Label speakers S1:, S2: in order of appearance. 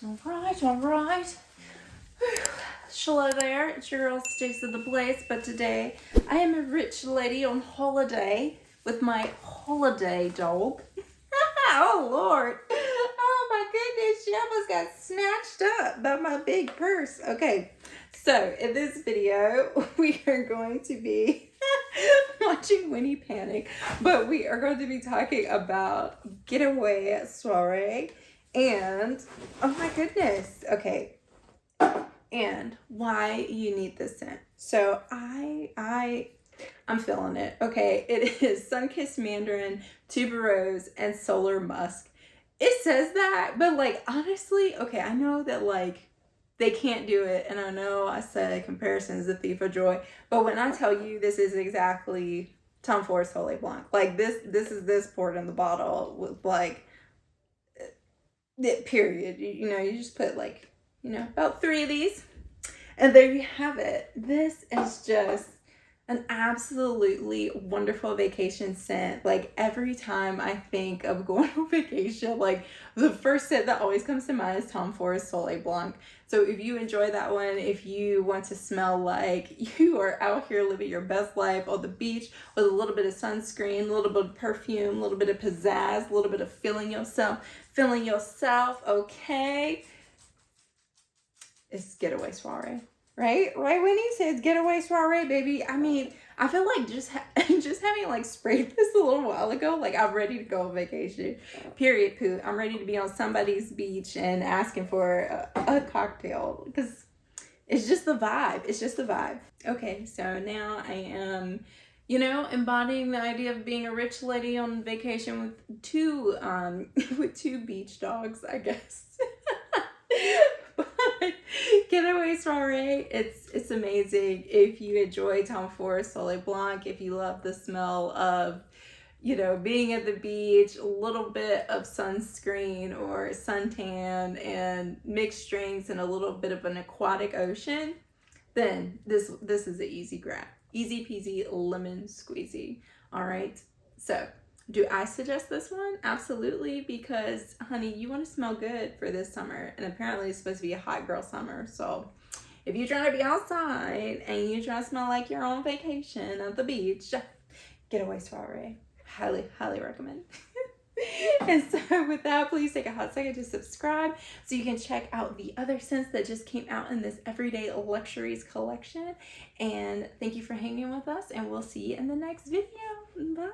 S1: All right. Hello there, it's your girl StaceNthePlace, but today I am a rich lady on holiday with my holiday dog. Oh Lord, oh my goodness, she almost got snatched up by my big purse. Okay, so in this video, we are going to be watching Winnie panic, but we are going to be talking about Getaway Soiree and, oh my goodness, okay, and why you need this scent. So I'm feeling it. Okay, it is Sunkissed Mandarin, Tuberose, and Solar Musk. It says that, but like honestly, okay, I know that like they can't do it, and I know I said comparison is the thief of joy, but when I tell you this is exactly Tom Ford's Soleil Blanc, like this is this poured in the bottle with like period. You know, you just put like, you know, about 3 of these. And there you have it. This is just an absolutely wonderful vacation scent. Like every time I think of going on vacation, like the first scent that always comes to mind is Tom Ford's Soleil Blanc. So if you enjoy that one, if you want to smell like you are out here living your best life on the beach with a little bit of sunscreen, a little bit of perfume, a little bit of pizzazz, a little bit of feeling yourself, okay? It's Getaway Soiree, right? Right, Winnie says Getaway Soiree, baby. I mean, I feel like just having like sprayed this a little while ago, like I'm ready to go on vacation. Period, poo. I'm ready to be on somebody's beach and asking for a cocktail because it's just the vibe. It's just the vibe. Okay, so now I am, you know, embodying the idea of being a rich lady on vacation with two beach dogs, I guess. Getaway Soiree, it's amazing. If you enjoy Tom Ford's Soleil Blanc, if you love the smell of, you know, being at the beach, a little bit of sunscreen or suntan and mixed drinks and a little bit of an aquatic ocean, then this is an easy grab. Easy peasy lemon squeezy. All right. So do I suggest this one? Absolutely, because honey, you want to smell good for this summer, and apparently it's supposed to be a hot girl summer. So if you're trying to be outside and you're trying to smell like you're on vacation at the beach, Getaway Soiree. Highly, highly recommend. And so with that, please take a hot second to subscribe so you can check out the other scents that just came out in this Everyday Luxuries collection. And thank you for hanging with us, and we'll see you in the next video. Bye.